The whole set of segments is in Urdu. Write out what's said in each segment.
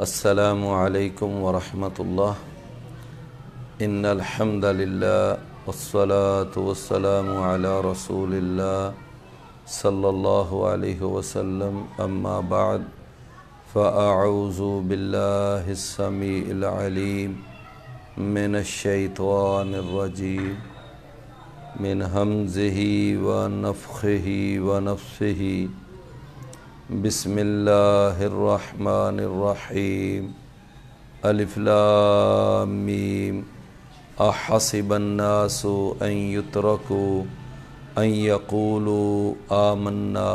السلام علیکم ورحمۃ اللہ۔ ان الحمد للہ والصلاة والسلام علی رسول اللہ صلی اللہ علیہ وسلم، اما بعد فاعوذ باللہ السمیع العلیم من الشیطان الرجیم من ہمزہ ونفخہ ونفثہ۔ بسم اللہ الرحمن الرحیم۔ الف لام میم۔ احسب الناس ان یترکوا ان یقولوا آمنا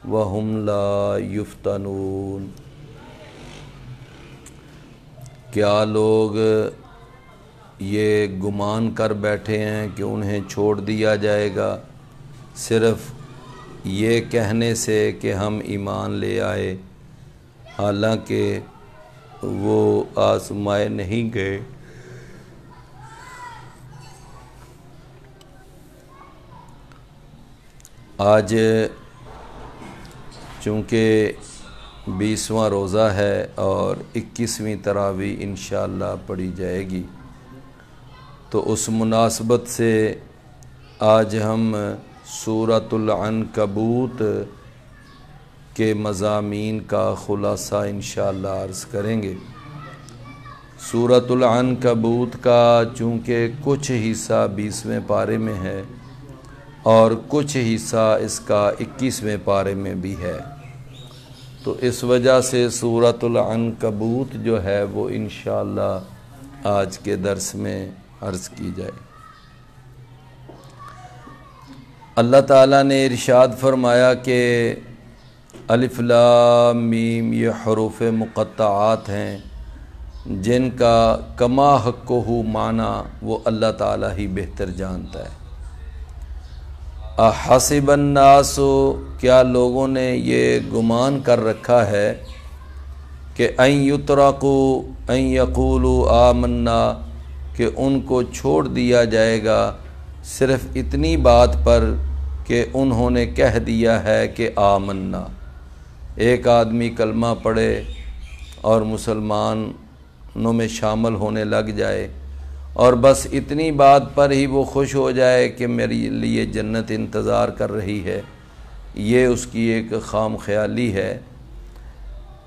وهم لا یفتنون۔ کیا لوگ یہ گمان کر بیٹھے ہیں کہ انہیں چھوڑ دیا جائے گا صرف یہ کہنے سے کہ ہم ایمان لے آئے، حالانکہ وہ آزمائے نہیں گئے۔ آج چونکہ 20واں روزہ ہے اور 21ویں تراویح انشاءاللہ پڑھی جائے گی، تو اس مناسبت سے آج ہم سورۃ العنکبوت کے مضامین کا خلاصہ انشاءاللہ عرض کریں گے۔ سورۃ العنکبوت کا چونکہ کچھ حصہ 20ویں پارے میں ہے اور کچھ حصہ اس کا 21ویں پارے میں بھی ہے، تو اس وجہ سے سورۃ العنکبوت جو ہے وہ انشاءاللہ آج کے درس میں عرض کی جائے۔ اللہ تعالیٰ نے ارشاد فرمایا کہ الف لام میم یہ حروف مقطعات ہیں جن کا کما حقہ معنی وہ اللہ تعالیٰ ہی بہتر جانتا ہے۔ احسب الناس، کیا لوگوں نے یہ گمان کر رکھا ہے کہ ان یترکوا ان یقولوا آمنا، کہ ان کو چھوڑ دیا جائے گا صرف اتنی بات پر کہ انہوں نے کہہ دیا ہے کہ آمنا۔ ایک آدمی کلمہ پڑھے اور مسلمانوں میں شامل ہونے لگ جائے اور بس اتنی بات پر ہی وہ خوش ہو جائے کہ میرے لیے جنت انتظار کر رہی ہے، یہ اس کی ایک خام خیالی ہے۔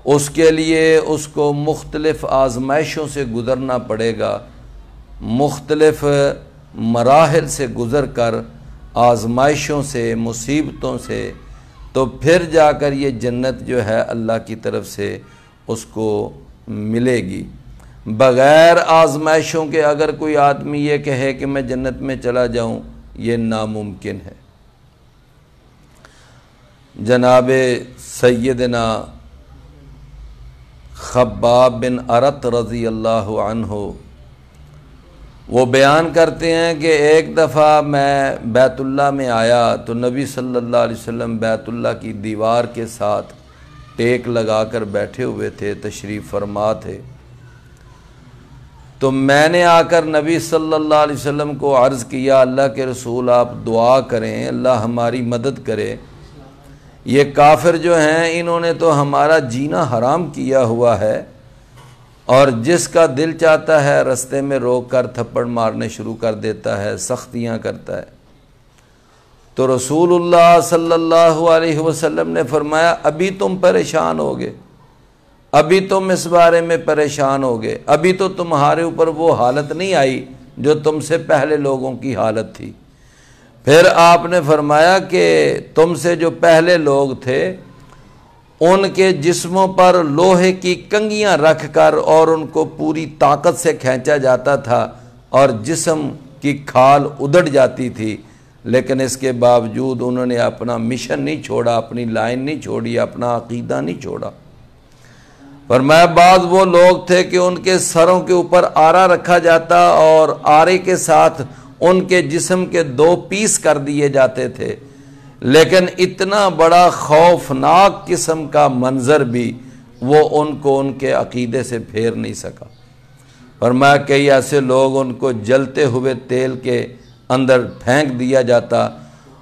اس کے لیے اس کو مختلف آزمائشوں سے گزرنا پڑے گا، مختلف مراحل سے گزر کر، آزمائشوں سے، مصیبتوں سے، تو پھر جا کر یہ جنت جو ہے اللہ کی طرف سے اس کو ملے گی۔ بغیر آزمائشوں کے اگر کوئی آدمی یہ کہے کہ میں جنت میں چلا جاؤں، یہ ناممکن ہے۔ جناب سیدنا خباب بن ارت رضی اللہ عنہ وہ بیان کرتے ہیں کہ ایک دفعہ میں بیت اللہ میں آیا تو نبی صلی اللہ علیہ وسلم بیت اللہ کی دیوار کے ساتھ ٹیک لگا کر بیٹھے ہوئے تھے، تشریف فرما تھے۔ تو میں نے آ کر نبی صلی اللہ علیہ وسلم کو عرض کیا، اللہ کے رسول آپ دعا کریں، اللہ ہماری مدد کرے، یہ کافر جو ہیں انہوں نے تو ہمارا جینا حرام کیا ہوا ہے، اور جس کا دل چاہتا ہے رستے میں روک کر تھپڑ مارنے شروع کر دیتا ہے، سختیاں کرتا ہے۔ تو رسول اللہ صلی اللہ علیہ وسلم نے فرمایا ابھی تم پریشان ہوگے، ابھی تم اس بارے میں پریشان ہوگے، ابھی تو تمہارے اوپر وہ حالت نہیں آئی جو تم سے پہلے لوگوں کی حالت تھی۔ پھر آپ نے فرمایا کہ تم سے جو پہلے لوگ تھے ان کے جسموں پر لوہے کی کنگیاں رکھ کر اور ان کو پوری طاقت سے کھینچا جاتا تھا اور جسم کی کھال ادھڑ جاتی تھی، لیکن اس کے باوجود انہوں نے اپنا مشن نہیں چھوڑا، اپنی لائن نہیں چھوڑی، اپنا عقیدہ نہیں چھوڑا۔ فرمایا بعض وہ لوگ تھے کہ ان کے سروں کے اوپر آرا رکھا جاتا اور آرے کے ساتھ ان کے جسم کے 2 پیس کر دیے جاتے تھے، لیکن اتنا بڑا خوفناک قسم کا منظر بھی وہ ان کو ان کے عقیدے سے پھیر نہیں سکا۔ فرمایا کئی ایسے لوگ ان کو جلتے ہوئے تیل کے اندر پھینک دیا جاتا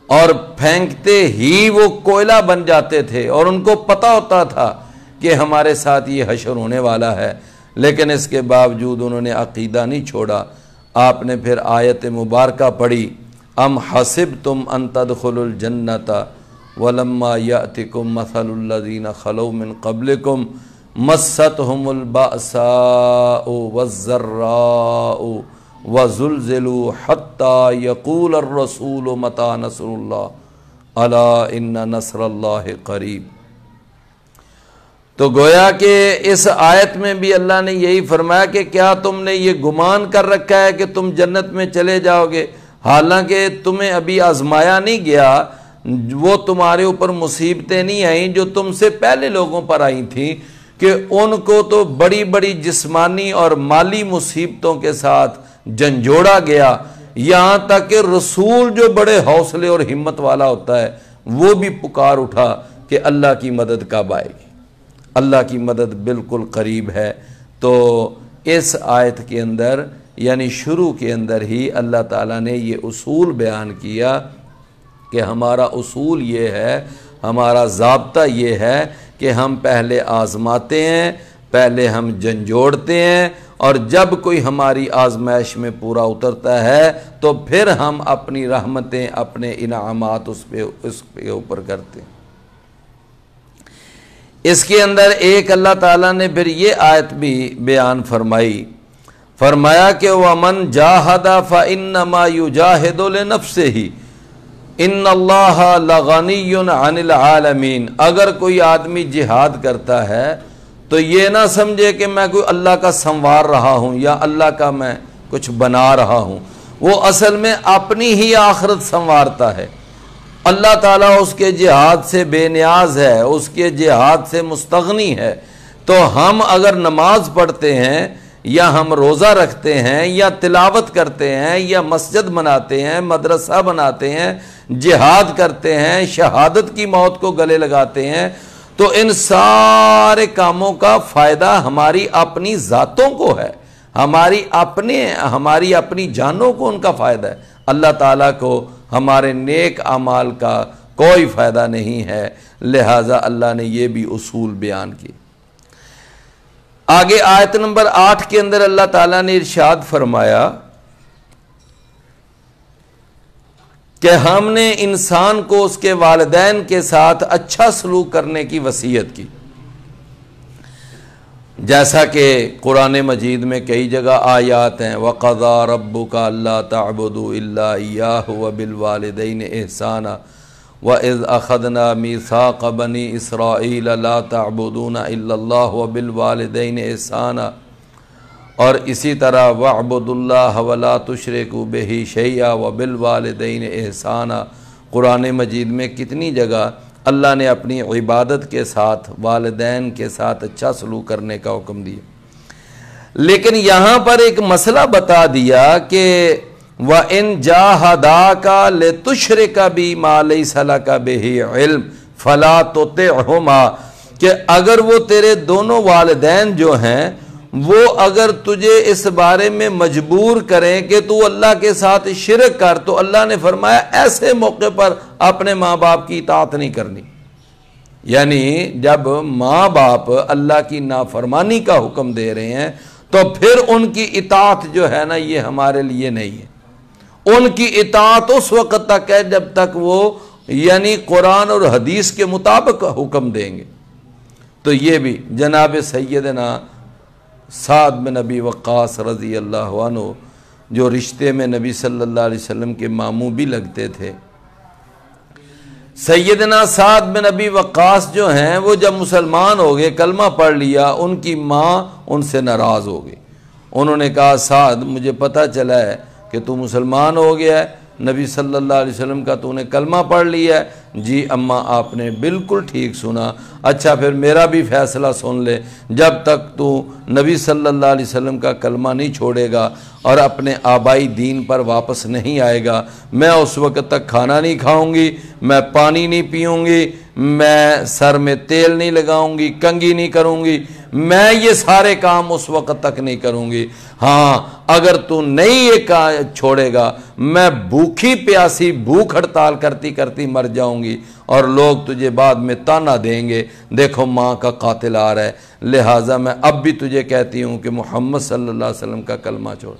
اور پھینکتے ہی وہ کوئلہ بن جاتے تھے، اور ان کو پتہ ہوتا تھا کہ ہمارے ساتھ یہ حشر ہونے والا ہے، لیکن اس کے باوجود انہوں نے عقیدہ نہیں چھوڑا۔ آپ نے پھر آیت مبارکہ پڑھی، ام حسبتم ان تدخلوا الجنۃ ولما یأتکم مثل الذین خلوا من قبلکم مستهم البأساء والضراء وزلزلوا حتى يقول الرسول متى نصر الله الا ان نصر الله قریب۔ تو گویا کہ اس آیت میں بھی اللہ نے یہی فرمایا کہ کیا تم نے یہ گمان کر رکھا ہے کہ تم جنت میں چلے جاؤ گے، حالانکہ تمہیں ابھی آزمایا نہیں گیا، وہ تمہارے اوپر مصیبتیں نہیں آئیں جو تم سے پہلے لوگوں پر آئی تھیں، کہ ان کو تو بڑی بڑی جسمانی اور مالی مصیبتوں کے ساتھ جھنجھوڑا گیا، یہاں تک کہ رسول جو بڑے حوصلے اور ہمت والا ہوتا ہے وہ بھی پکار اٹھا کہ اللہ کی مدد کب آئے گی، اللہ کی مدد بالکل قریب ہے۔ تو اس آیت کے اندر یعنی شروع کے اندر ہی اللہ تعالیٰ نے یہ اصول بیان کیا کہ ہمارا اصول یہ ہے، ہمارا ضابطہ یہ ہے کہ ہم پہلے آزماتے ہیں، پہلے ہم جھنجھوڑتے ہیں، اور جب کوئی ہماری آزمائش میں پورا اترتا ہے تو پھر ہم اپنی رحمتیں، اپنے انعامات اس پہ اوپر کرتے ہیں۔ اس کے اندر ایک اللہ تعالیٰ نے پھر یہ آیت بھی بیان فرمایا کہ وَمَنْ جَاهَدَ فَإِنَّمَا يُجَاهِدُ لِنَفْسِهِ ان اللہ لغنی عن العالمین۔ اگر کوئی آدمی جہاد کرتا ہے تو یہ نہ سمجھے کہ میں کوئی اللہ کا سنوار رہا ہوں یا اللہ کا میں کچھ بنا رہا ہوں، وہ اصل میں اپنی ہی آخرت سنوارتا ہے۔ اللہ تعالیٰ اس کے جہاد سے بے نیاز ہے، اس کے جہاد سے مستغنی ہے۔ تو ہم اگر نماز پڑھتے ہیں یا ہم روزہ رکھتے ہیں یا تلاوت کرتے ہیں یا مسجد بناتے ہیں، مدرسہ بناتے ہیں، جہاد کرتے ہیں، شہادت کی موت کو گلے لگاتے ہیں، تو ان سارے کاموں کا فائدہ ہماری اپنی ذاتوں کو ہے، ہماری اپنی جانوں کو ان کا فائدہ ہے۔ اللہ تعالیٰ کو ہمارے نیک اعمال کا کوئی فائدہ نہیں ہے، لہٰذا اللہ نے یہ بھی اصول بیان کیے۔ آگے آیت نمبر 8 کے اندر اللہ تعالیٰ نے ارشاد فرمایا کہ ہم نے انسان کو اس کے والدین کے ساتھ اچھا سلوک کرنے کی وصیت کی، جیسا کہ قرآن مجید میں کئی جگہ آیات ہیں، وَقَضَىٰ رَبُّكَ أَلَّا تَعْبُدُوا إِلَّا إِيَّاهُ وَبِالْوَالِدَيْنِ إِحْسَانًا وَإِذْ أَخَذْنَا مِيثَاقَ بَنِي إِسْرَائِيلَ لَا تَعْبُدُونَ إِلَّا اللَّهَ وَبِالْوَالِدَيْنِ إِحْسَانًا، اور اسی طرح وَاعْبُدُوا اللَّهَ وَلَا تُشْرِكُوا بِهِ شَيْئًا وَبِالْوَالِدَيْنِ إِحْسَانًا۔ قرآن مجید میں کتنی جگہ اللہ نے اپنی عبادت کے ساتھ والدین کے ساتھ اچھا سلوک کرنے کا حکم دیا، لیکن یہاں پر ایک مسئلہ بتا دیا کہ وَإِن جَاهَدَاكَ لِتُشْرِكَ بِي مَا لَيْسَ لَكَ بِهِ عِلْمٌ فَلَا تُطِعْهُمَا، کہ اگر وہ تیرے دونوں والدین جو ہیں وہ اگر تجھے اس بارے میں مجبور کریں کہ تو اللہ کے ساتھ شرک کر، تو اللہ نے فرمایا ایسے موقع پر اپنے ماں باپ کی اطاعت نہیں کرنی۔ یعنی جب ماں باپ اللہ کی نافرمانی کا حکم دے رہے ہیں تو پھر ان کی اطاعت جو ہے نا یہ ہمارے لیے نہیں ہے۔ ان کی اطاعت اس وقت تک ہے جب تک وہ یعنی قرآن اور حدیث کے مطابق حکم دیں گے۔ تو یہ بھی جناب سیدنا سعد بن ابی وقاص رضی اللہ عنہ جو رشتے میں نبی صلی اللہ علیہ وسلم کے ماموں بھی لگتے تھے، سیدنا سعد بن ابی وقاص جو ہیں وہ جب مسلمان ہو گئے، کلمہ پڑھ لیا، ان کی ماں ان سے ناراض ہو گئی۔ انہوں نے کہا سعد مجھے پتہ چلا ہے کہ تو مسلمان ہو گیا ہے، نبی صلی اللہ علیہ وسلم کا تو نے کلمہ پڑھ لیا ہے۔ جی اماں آپ نے بالکل ٹھیک سنا، اچھا پھر میرا بھی فیصلہ سن لے، جب تک تو نبی صلی اللہ علیہ وسلم کا کلمہ نہیں چھوڑے گا اور اپنے آبائی دین پر واپس نہیں آئے گا، میں اس وقت تک کھانا نہیں کھاؤں گی، میں پانی نہیں پیوں گی، میں سر میں تیل نہیں لگاؤں گی، کنگھی نہیں کروں گی، میں یہ سارے کام اس وقت تک نہیں کروں گی۔ ہاں اگر تو نہیں یہ چھوڑے گا میں بھوکھی پیاسی بھوک ہڑتال کرتی کرتی مر جاؤں گی، اور لوگ تجھے بعد میں تانا دیں گے، دیکھو ماں کا قاتل آ رہا ہے، لہٰذا میں اب بھی تجھے کہتی ہوں کہ محمد صلی اللہ علیہ وسلم کا کلمہ چھوڑ۔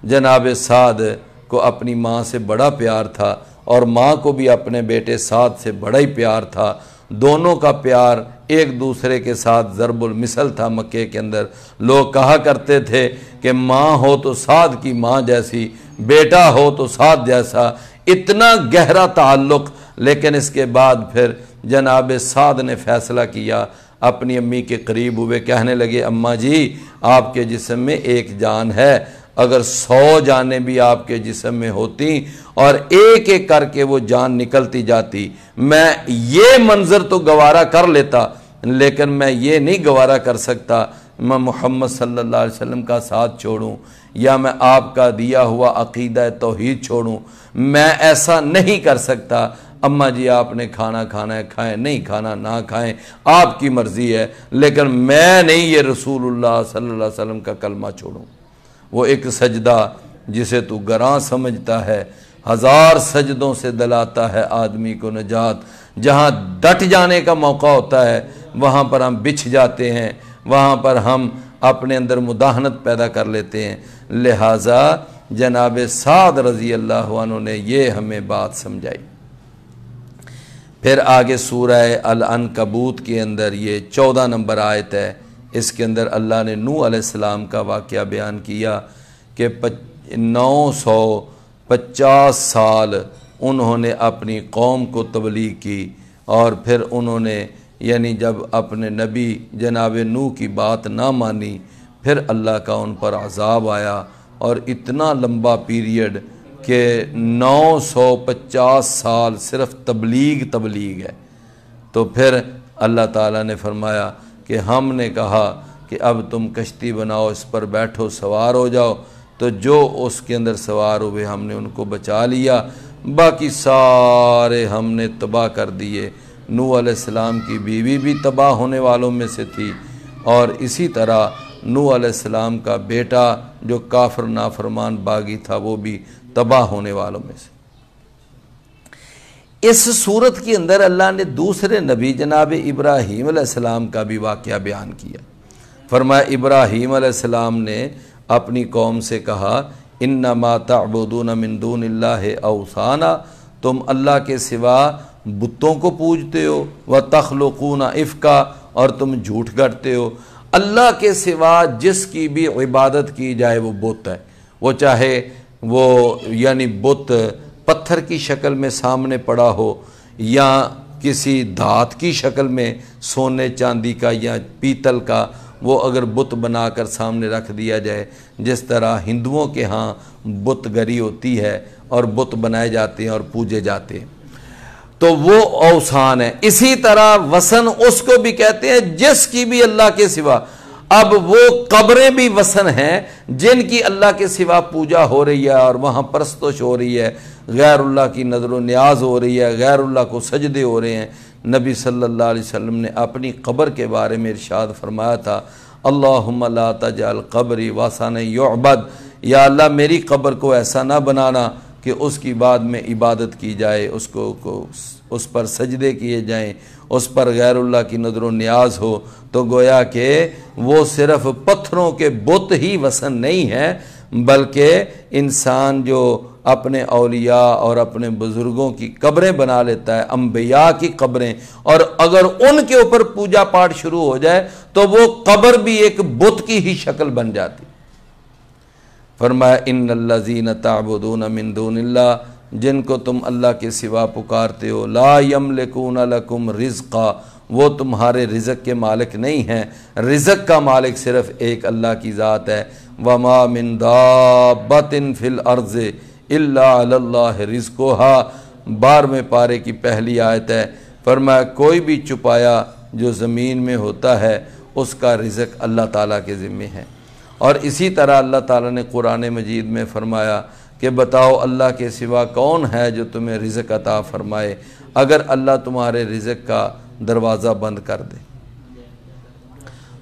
جناب سعد کو اپنی ماں سے بڑا پیار تھا اور ماں کو بھی اپنے بیٹے سعد سے بڑا ہی پیار تھا، دونوں کا پیار ایک دوسرے کے ساتھ ضرب المثل تھا۔ مکے کے اندر لوگ کہا کرتے تھے کہ ماں ہو تو سعد کی ماں جیسی، بیٹا ہو تو سعد جیسا، اتنا گہرا تعلق۔ لیکن اس کے بعد پھر جناب سعد نے فیصلہ کیا، اپنی امی کے قریب ہوئے، کہنے لگے اماں جی آپ کے جسم میں ایک جان ہے، اگر 100 جانیں بھی آپ کے جسم میں ہوتی اور ایک ایک کر کے وہ جان نکلتی جاتی، میں یہ منظر تو گوارا کر لیتا، لیکن میں یہ نہیں گوارا کر سکتا میں محمد صلی اللہ علیہ وسلم کا ساتھ چھوڑوں یا میں آپ کا دیا ہوا عقیدہ توحید چھوڑوں، میں ایسا نہیں کر سکتا۔ اماں جی آپ نے کھانا کھانا ہے کھائیں، نہیں کھانا نہ کھائیں، آپ کی مرضی ہے، لیکن میں نہیں یہ رسول اللہ صلی اللہ علیہ وسلم کا کلمہ چھوڑوں۔ وہ ایک سجدہ جسے تو گراں سمجھتا ہے، 1000 سجدوں سے دلاتا ہے آدمی کو نجات۔ جہاں ڈٹ جانے کا موقع ہوتا ہے وہاں پر ہم بچھ جاتے ہیں، وہاں پر ہم اپنے اندر مداہنت پیدا کر لیتے ہیں۔ لہٰذا جناب سعد رضی اللہ عنہ نے یہ ہمیں بات سمجھائی۔ پھر آگے سورہ العنکبوت کے اندر یہ 14 نمبر آیت ہے، اس کے اندر اللہ نے نوح علیہ السلام کا واقعہ بیان کیا کہ 950 سال انہوں نے اپنی قوم کو تبلیغ کی، اور پھر انہوں نے یعنی جب اپنے نبی جناب نوح کی بات نہ مانی، پھر اللہ کا ان پر عذاب آیا، اور اتنا لمبا پیریڈ کہ 950 سال صرف تبلیغ ہے۔ تو پھر اللہ تعالیٰ نے فرمایا کہ ہم نے کہا کہ اب تم کشتی بناؤ، اس پر بیٹھو، سوار ہو جاؤ، تو جو اس کے اندر سوار ہوئے ہم نے ان کو بچا لیا، باقی سارے ہم نے تباہ کر دیے۔ نوح علیہ السلام کی بیوی بھی تباہ ہونے والوں میں سے تھی، اور اسی طرح نوح علیہ السلام کا بیٹا جو کافر نافرمان باغی تھا وہ بھی تباہ ہونے والوں میں سے۔ اس صورت کے اندر اللہ نے دوسرے نبی جناب ابراہیم علیہ السلام کا بھی واقعہ بیان کیا۔ فرمایا ابراہیم علیہ السلام نے اپنی قوم سے کہا انما تعبدون من دون اللہ اوثانا، تم اللہ کے سوا بتوں کو پوجتے ہو، وتخلقون افکا، اور تم جھوٹ گڑھتے ہو۔ اللہ کے سوا جس کی بھی عبادت کی جائے وہ بت ہے، وہ چاہے وہ یعنی بت پتھر کی شکل میں سامنے پڑا ہو یا کسی دھات کی شکل میں سونے چاندی کا یا پیتل کا، وہ اگر بت بنا کر سامنے رکھ دیا جائے، جس طرح ہندوؤں کے ہاں بت گری ہوتی ہے اور بت بنائے جاتے ہیں اور پوجے جاتے ہیں، تو وہ اوثان ہے۔ اسی طرح وثن اس کو بھی کہتے ہیں جس کی بھی اللہ کے سوا، اب وہ قبریں بھی وثن ہیں جن کی اللہ کے سوا پوجا ہو رہی ہے اور وہاں پرستش ہو رہی ہے، غیر اللہ کی نظر و نیاز ہو رہی ہے، غیر اللہ کو سجدے ہو رہے ہیں۔ نبی صلی اللہ علیہ وسلم نے اپنی قبر کے بارے میں ارشاد فرمایا تھا اللہم لا تجعل قبری وثنا یعبد، یا اللہ میری قبر کو ایسا نہ بنانا کہ اس کی بعد میں عبادت کی جائے، اس پر سجدے کیے جائیں، اس پر غیر اللہ کی نظر و نیاز ہو۔ تو گویا کہ وہ صرف پتھروں کے بت ہی وثن نہیں ہیں، بلکہ انسان جو اپنے اولیاء اور اپنے بزرگوں کی قبریں بنا لیتا ہے، انبیاء کی قبریں، اور اگر ان کے اوپر پوجا پاٹ شروع ہو جائے تو وہ قبر بھی ایک بت کی ہی شکل بن جاتی۔ فرمایا ان الذین تعبدون من دون اللہ، جن کو تم اللہ کے سوا پکارتے ہو، لا یملکون لکم رزقا، وہ تمہارے رزق کے مالک نہیں ہیں، رزق کا مالک صرف ایک اللہ کی ذات ہے۔ وما من دابۃ فی الارض الا علی اللہ رزقها، 12ویں پارے کی پہلی آیت ہے۔ فرمایا کوئی بھی چھپایا جو زمین میں ہوتا ہے اس کا رزق اللہ تعالیٰ کے ذمے ہے۔ اور اسی طرح اللہ تعالیٰ نے قرآن مجید میں فرمایا کہ بتاؤ اللہ کے سوا کون ہے جو تمہیں رزق عطا فرمائے اگر اللہ تمہارے رزق کا دروازہ بند کر دے۔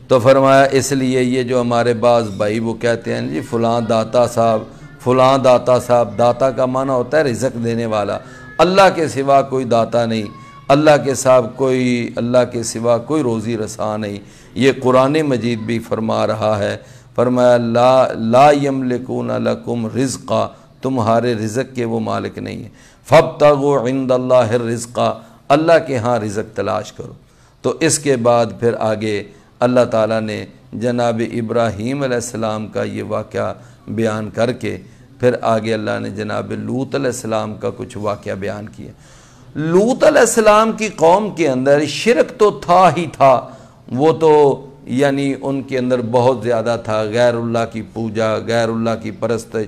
تو فرمایا اس لیے یہ جو ہمارے بعض بھائی وہ کہتے ہیں جی فلاں داتا صاحب، فلاں داتا صاحب، داتا کا معنی ہوتا ہے رزق دینے والا، اللہ کے سوا کوئی داتا نہیں۔ اللہ کے ساتھ کوئی اللہ کے سوا کوئی روزی رساں نہیں۔ یہ قرآن مجید بھی فرما رہا ہے، فرمایا لا یملکون لکم رزقا، تمہارے رزق کے وہ مالک نہیں ہیں۔ فابتغوا عند اللہ الرزقا، اللہ کے ہاں رزق تلاش کرو۔ تو اس کے بعد پھر آگے اللہ تعالیٰ نے جناب ابراہیم علیہ السلام کا یہ واقعہ بیان کر کے پھر آگے اللہ نے جناب لوط علیہ السلام کا کچھ واقعہ بیان کیا۔ لوط علیہ السلام کی قوم کے اندر شرک تو تھا ہی تھا، وہ تو یعنی ان کے اندر بہت زیادہ تھا، غیر اللہ کی پوجا، غیر اللہ کی پرستش۔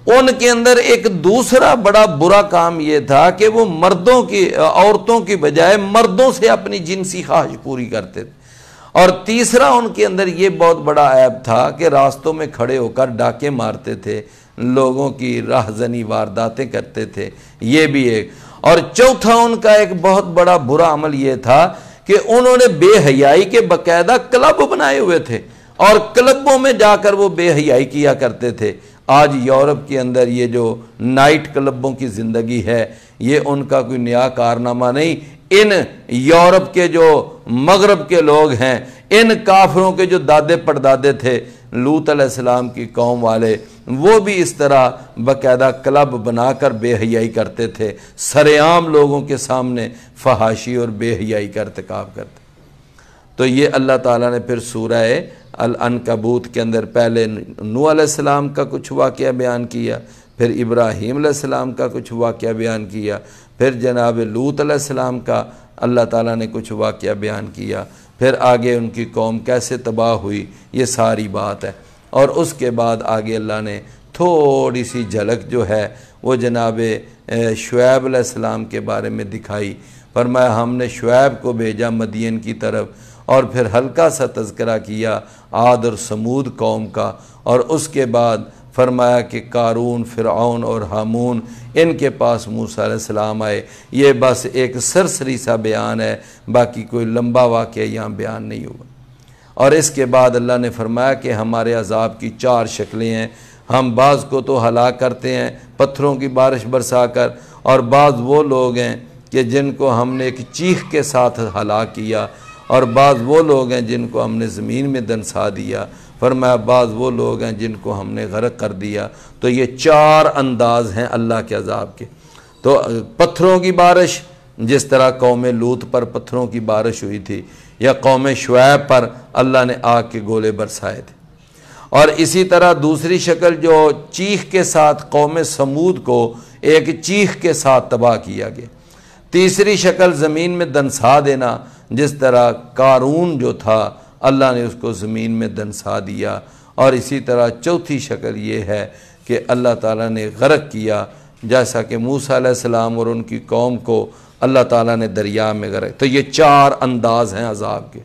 ان کے اندر ایک دوسرا بڑا برا کام یہ تھا کہ وہ عورتوں کی بجائے مردوں سے اپنی جنسی خواہش پوری کرتے تھے۔ اور تیسرا ان کے اندر یہ بہت بڑا عیب تھا کہ راستوں میں کھڑے ہو کر ڈاکے مارتے تھے، لوگوں کی راہزنی وارداتیں کرتے تھے، یہ بھی ایک۔ اور چوتھا ان کا ایک بہت بڑا برا عمل یہ تھا کہ انہوں نے بے حیائی کے باقاعدہ کلب بنائے ہوئے تھے، اور کلبوں میں جا کر وہ بے حیائی کیا کرتے تھے۔ آج یورپ کے اندر یہ جو نائٹ کلبوں کی زندگی ہے، یہ ان کا کوئی نیا کارنامہ نہیں۔ ان یورپ کے جو مغرب کے لوگ ہیں، ان کافروں کے جو دادے پردادے تھے لوط علیہ السلام کی قوم والے، وہ بھی اس طرح باقاعدہ کلب بنا کر بے حیائی کرتے تھے، سرعام لوگوں کے سامنے فحاشی اور بے حیائی کا ارتکاب کرتے۔ تو یہ اللہ تعالیٰ نے پھر سورہ العنکبوت کے اندر پہلے نوح علیہ السلام کا کچھ واقعہ بیان کیا، پھر ابراہیم علیہ السلام کا کچھ واقعہ بیان کیا، پھر جناب لوط علیہ السلام کا اللہ تعالیٰ نے کچھ واقعہ بیان کیا، پھر آگے ان کی قوم کیسے تباہ ہوئی، یہ ساری بات ہے۔ اور اس کے بعد آگے اللہ نے تھوڑی سی جھلک جو ہے وہ جناب شعیب علیہ السلام کے بارے میں دکھائی۔ فرمایا ہم نے شعیب کو بھیجا مدین کی طرف، اور پھر ہلکا سا تذکرہ کیا عاد اور سمود قوم کا، اور اس کے بعد فرمایا کہ قارون، فرعون اور ہامون ان کے پاس موسیٰ علیہ السلام آئے۔ یہ بس ایک سرسری سا بیان ہے، باقی کوئی لمبا واقعہ یہاں بیان نہیں ہوا۔ اور اس کے بعد اللہ نے فرمایا کہ ہمارے عذاب کی 4 شکلیں ہیں، ہم بعض کو تو ہلاک کرتے ہیں پتھروں کی بارش برسا کر، اور بعض وہ لوگ ہیں کہ جن کو ہم نے ایک چیخ کے ساتھ ہلاک کیا، اور بعض وہ لوگ ہیں جن کو ہم نے زمین میں دنسا دیا، فرمایا بعض وہ لوگ ہیں جن کو ہم نے غرق کر دیا۔ تو یہ 4 انداز ہیں اللہ کے عذاب کے۔ تو پتھروں کی بارش، جس طرح قوم لوط پر پتھروں کی بارش ہوئی تھی، یا قوم شعیب پر اللہ نے آگ کے گولے برسائے تھے۔ اور اسی طرح دوسری شکل جو چیخ کے ساتھ قوم سمود کو ایک چیخ کے ساتھ تباہ کیا گیا۔ تیسری شکل زمین میں دنسا دینا، جس طرح قارون جو تھا اللہ نے اس کو زمین میں دنسا دیا۔ اور اسی طرح چوتھی شکل یہ ہے کہ اللہ تعالیٰ نے غرق کیا، جیسا کہ موسیٰ علیہ السلام اور ان کی قوم کو اللہ تعالیٰ نے دریا میں غرق۔ تو یہ 4 انداز ہیں عذاب کے۔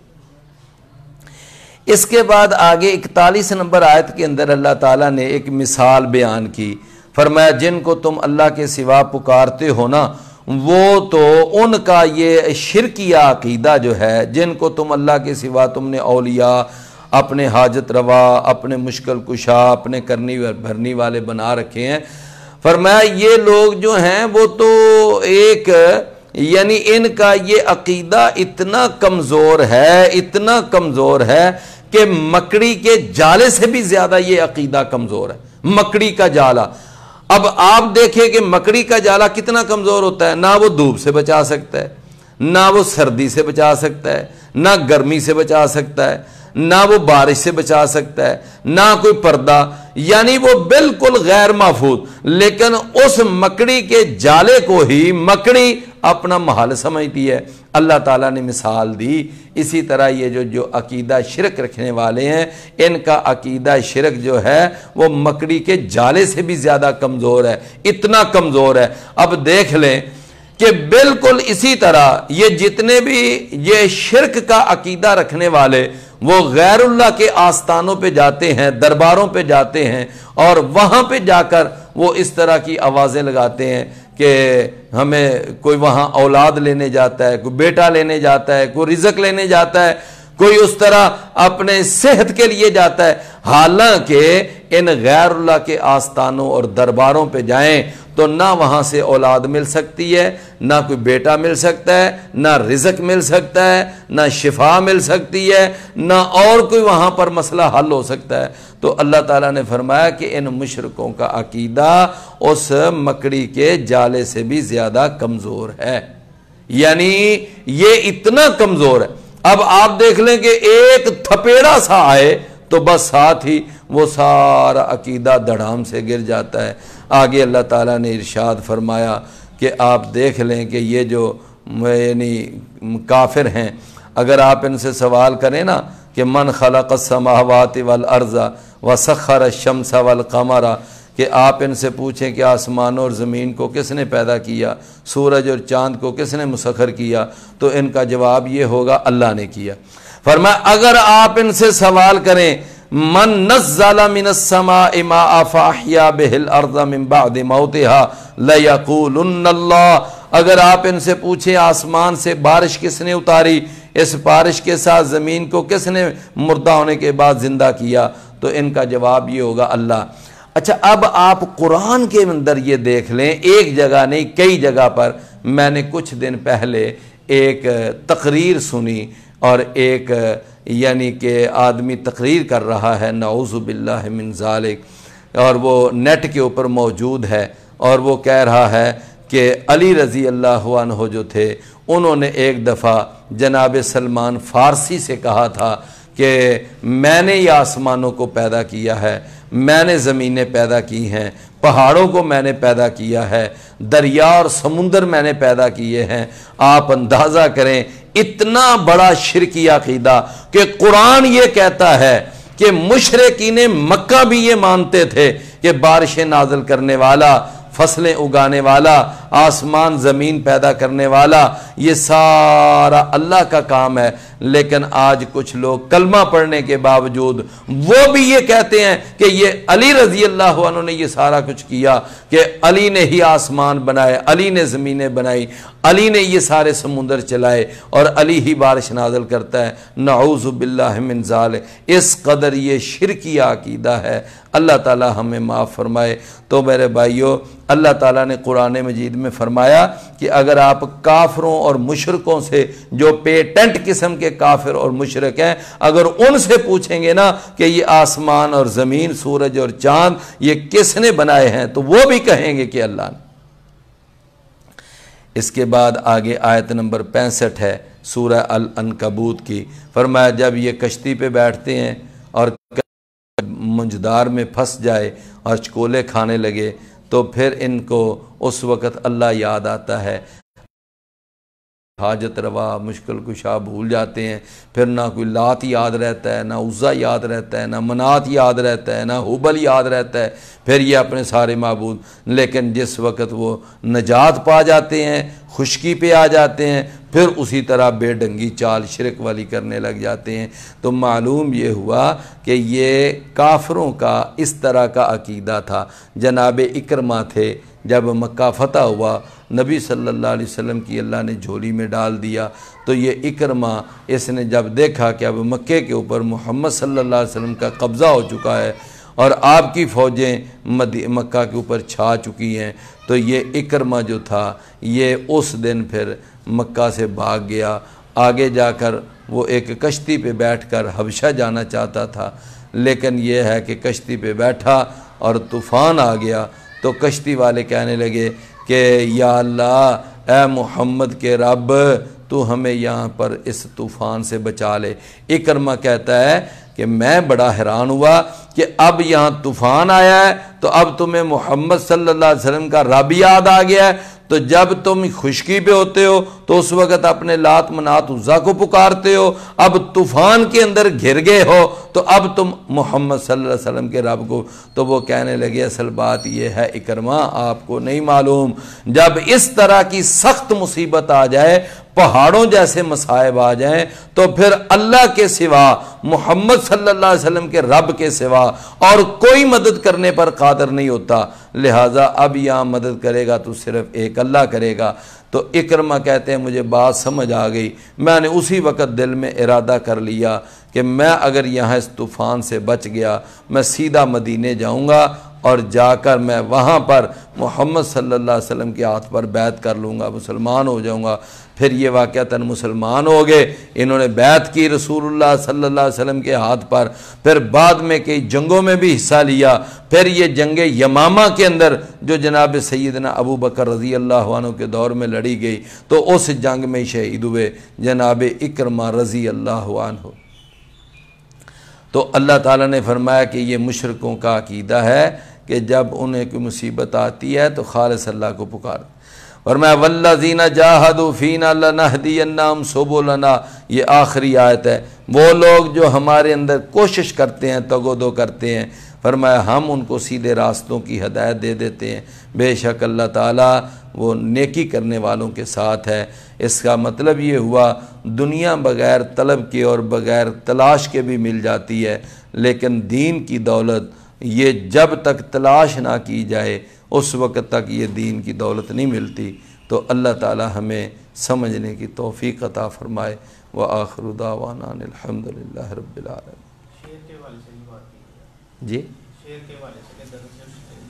اس کے بعد آگے 41 نمبر آیت کے اندر اللہ تعالیٰ نے ایک مثال بیان کی، فرمایا جن کو تم اللہ کے سوا پکارتے ہو نا، وہ تو ان کا یہ شرکیہ عقیدہ جو ہے، جن کو تم اللہ کے سوا تم نے اولیاء، اپنے حاجت روا، اپنے مشکل کشا، اپنے کرنی بھرنی والے بنا رکھے ہیں، فرمایا یہ لوگ جو ہیں وہ تو ایک یعنی ان کا یہ عقیدہ اتنا کمزور ہے کہ مکڑی کے جالے سے بھی زیادہ یہ عقیدہ کمزور ہے۔ مکڑی کا جالا، اب آپ دیکھیں کہ مکڑی کا جالا کتنا کمزور ہوتا ہے، نہ وہ دھوپ سے بچا سکتا ہے، نہ وہ سردی سے بچا سکتا ہے، نہ گرمی سے بچا سکتا ہے، نہ وہ بارش سے بچا سکتا ہے، نہ کوئی پردہ، یعنی وہ بالکل غیر محفوظ۔ لیکن اس مکڑی کے جالے کو ہی مکڑی اپنا محل سمجھتی ہے۔ اللہ تعالیٰ نے مثال دی۔ اسی طرح یہ جو عقیدہ شرک رکھنے والے ہیں، ان کا عقیدہ شرک جو ہے وہ مکڑی کے جالے سے بھی زیادہ کمزور ہے، اتنا کمزور ہے۔ اب دیکھ لیں کہ بالکل اسی طرح یہ جتنے بھی یہ شرک کا عقیدہ رکھنے والے، وہ غیر اللہ کے آستانوں پہ جاتے ہیں، درباروں پہ جاتے ہیں، اور وہاں پہ جا کر وہ اس طرح کی آوازیں لگاتے ہیں کہ ہمیں کوئی وہاں اولاد لینے جاتا ہے، کوئی بیٹا لینے جاتا ہے، کوئی رزق لینے جاتا ہے، کوئی اس طرح اپنے صحت کے لیے جاتا ہے، حالانکہ ان غیر اللہ کے آستانوں اور درباروں پہ جائیں تو نہ وہاں سے اولاد مل سکتی ہے، نہ کوئی بیٹا مل سکتا ہے، نہ رزق مل سکتا ہے، نہ شفا مل سکتی ہے، نہ اور کوئی وہاں پر مسئلہ حل ہو سکتا ہے۔ تو اللہ تعالیٰ نے فرمایا کہ ان مشرکوں کا عقیدہ اس مکڑی کے جالے سے بھی زیادہ کمزور ہے، یعنی یہ اتنا کمزور ہے۔ اب آپ دیکھ لیں کہ ایک تھپیڑا سا آئے تو بس ساتھ ہی وہ سارا عقیدہ دھڑام سے گر جاتا ہے۔ آگے اللہ تعالیٰ نے ارشاد فرمایا کہ آپ دیکھ لیں کہ یہ جو یعنی کافر ہیں، اگر آپ ان سے سوال کریں نا کہ من خلق السماوات والارض وسخر الشمس والقمر، کہ آپ ان سے پوچھیں کہ آسمان اور زمین کو کس نے پیدا کیا، سورج اور چاند کو کس نے مسخر کیا، تو ان کا جواب یہ ہوگا اللہ نے کیا۔ فرمایا اگر آپ ان سے سوال کریں من نزل من السماء ماء فاحیا به الارض من بعد موتها لیقولن اللہ، اگر آپ ان سے پوچھیں آسمان سے بارش کس نے اتاری، اس بارش کے ساتھ زمین کو کس نے مردہ ہونے کے بعد زندہ کیا، تو ان کا جواب یہ ہوگا اللہ۔ اچھا اب آپ قرآن کے اندر یہ دیکھ لیں، ایک جگہ نہیں کئی جگہ پر۔ میں نے کچھ دن پہلے ایک تقریر سنی، اور ایک یعنی کہ آدمی تقریر کر رہا ہے، نعوذ باللہ من ذالک، اور وہ نیٹ کے اوپر موجود ہے، اور وہ کہہ رہا ہے کہ علی رضی اللہ عنہ جو تھے، انہوں نے ایک دفعہ جناب سلمان فارسی سے کہا تھا کہ میں نے یہ آسمانوں کو پیدا کیا ہے، میں نے زمینیں پیدا کی ہیں، پہاڑوں کو میں نے پیدا کیا ہے، دریا اور سمندر میں نے پیدا کیے ہیں۔ آپ اندازہ کریں اتنا بڑا شرکی عقیدہ کہ قرآن یہ کہتا ہے کہ مشرکین مکہ بھی یہ مانتے تھے کہ بارشیں نازل کرنے والا، فصلیں اگانے والا، آسمان زمین پیدا کرنے والا، یہ سارا اللہ کا کام ہے۔ لیکن آج کچھ لوگ کلمہ پڑھنے کے باوجود وہ بھی یہ کہتے ہیں کہ یہ علی رضی اللہ عنہ نے یہ سارا کچھ کیا، کہ علی نے ہی آسمان بنائے، علی نے زمینیں بنائی، علی نے یہ سارے سمندر چلائے، اور علی ہی بارش نازل کرتا ہے۔ نعوذ باللہ من ذالک، اس قدر یہ شرکی عقیدہ ہے۔ اللہ تعالی ہمیں معاف فرمائے۔ تو میرے بھائیو، اللہ تعالیٰ نے قرآن مجید میں فرمایا کہ اگر آپ کافروں اور مشرکوں سے، جو پیٹنٹ قسم کے کافر اور مشرک ہیں، اگر ان سے پوچھیں گے نا کہ یہ آسمان اور زمین، سورج اور چاند یہ کس نے بنائے ہیں، تو وہ بھی کہیں گے کہ اللہ نے۔ اس کے بعد آگے آیت نمبر 65 ہے سورہ العنکبوت کی۔ فرمایا جب یہ کشتی پہ بیٹھتے ہیں اور منجدار میں پھنس جائے اور چکولے کھانے لگے، تو پھر ان کو اس وقت اللہ یاد آتا ہے، حاجت روا مشکل کشا بھول جاتے ہیں، پھر نہ کوئی لات یاد رہتا ہے، نہ عزا یاد رہتا ہے، نہ منات یاد رہتا ہے، نہ حبل یاد رہتا ہے، پھر یہ اپنے سارے معبود۔ لیکن جس وقت وہ نجات پا جاتے ہیں، خشکی پہ آ جاتے ہیں، پھر اسی طرح بے ڈنگی چال شرک والی کرنے لگ جاتے ہیں۔ تو معلوم یہ ہوا کہ یہ کافروں کا اس طرح کا عقیدہ تھا۔ جناب اکرمہ تھے، جب مکہ فتح ہوا، نبی صلی اللہ علیہ وسلم کی اللہ نے جھولی میں ڈال دیا، تو یہ اکرمہ اس نے جب دیکھا کہ اب مکے کے اوپر محمد صلی اللہ علیہ وسلم کا قبضہ ہو چکا ہے اور آپ کی فوجیں مکہ کے اوپر چھا چکی ہیں، تو یہ اکرمہ جو تھا یہ اس دن پھر مکہ سے بھاگ گیا۔ آگے جا کر وہ ایک کشتی پہ بیٹھ کر حبشہ جانا چاہتا تھا، لیکن یہ ہے کہ کشتی پہ بیٹھا اور طوفان آ گیا، تو کشتی والے کہنے لگے کہ یا اللہ، اے محمد کے رب، تو ہمیں یہاں پر اس طوفان سے بچا لے۔ اکرمہ کہتا ہے کہ میں بڑا حیران ہوا کہ اب یہاں طوفان آیا ہے تو اب تمہیں محمد صلی اللہ علیہ وسلم کا رب یاد آ گیا ہے، تو جب تم خشکی پہ ہوتے ہو تو اس وقت اپنے لات منات عزا کو پکارتے ہو، اب طوفان کے اندر گھر گئے ہو تو اب تم محمد صلی اللہ علیہ وسلم کے رب کو۔ تو وہ کہنے لگے اصل بات یہ ہے اکرمہ، آپ کو نہیں معلوم، جب اس طرح کی سخت مصیبت آ جائے، پہاڑوں جیسے مصائب آ جائیں، تو پھر اللہ کے سوا، محمد صلی اللہ علیہ وسلم کے رب کے سوا اور کوئی مدد کرنے پر قادر نہیں ہوتا، لہٰذا اب یہاں مدد کرے گا تو صرف ایک اللہ کرے گا۔ تو اکرمہ کہتے ہیں مجھے بات سمجھ آ گئی، میں نے اسی وقت دل میں ارادہ کر لیا کہ میں اگر یہاں اس طوفان سے بچ گیا میں سیدھا مدینے جاؤں گا اور جا کر میں وہاں پر محمد صلی اللہ علیہ وسلم کے ہاتھ پر بیعت کر لوں گا، مسلمان ہو جاؤں گا۔ پھر یہ واقعتاً مسلمان ہو گئے، انہوں نے بیعت کی رسول اللہ صلی اللہ علیہ وسلم کے ہاتھ پر، پھر بعد میں کئی جنگوں میں بھی حصہ لیا۔ پھر یہ جنگ یمامہ کے اندر جو جناب سیدنا ابو بکر رضی اللہ عنہ کے دور میں لڑی گئی، تو اس جنگ میں شہید ہوئے جناب اکرمہ رضی اللہ عنہ۔ تو اللہ تعالیٰ نے فرمایا کہ یہ مشرکوں کا عقیدہ ہے کہ جب انہیں کوئی مصیبت آتی ہے تو خالص اللہ کو پکار، فرمایا والذین جاہدوا فینا لنہدینہم سبلنا، یہ آخری آیت ہے۔ وہ لوگ جو ہمارے اندر کوشش کرتے ہیں، تگودو کرتے ہیں، فرمایا ہم ان کو سیدھے راستوں کی ہدایت دے دیتے ہیں، بے شک اللہ تعالیٰ وہ نیکی کرنے والوں کے ساتھ ہے۔ اس کا مطلب یہ ہوا دنیا بغیر طلب کے اور بغیر تلاش کے بھی مل جاتی ہے، لیکن دین کی دولت یہ جب تک تلاش نہ کی جائے اس وقت تک یہ دین کی دولت نہیں ملتی۔ تو اللہ تعالی ہمیں سمجھنے کی توفیق عطا فرمائے۔ وآخر دعوانا ان الحمدللہ رب العالمین۔ شعر کے والے سے بھی بات کی جی شعر کے والے سے کہ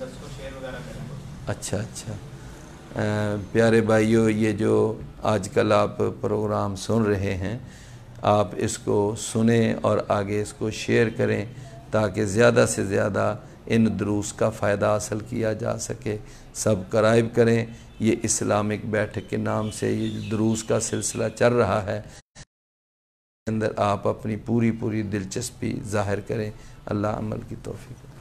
درس کو شعر وغیرہ کریں۔ اچھا پیارے بھائیو، یہ جو آج کل آپ پروگرام سن رہے ہیں، آپ اس کو سنیں اور آگے اس کو شیئر کریں تاکہ زیادہ سے زیادہ ان دروس کا فائدہ حاصل کیا جا سکے۔ سبسکرائب کریں، یہ اسلامک بیٹھک کے نام سے یہ دروس کا سلسلہ چل رہا ہے، اندر آپ اپنی پوری دلچسپی ظاہر کریں۔ اللہ عمل کی توفیق۔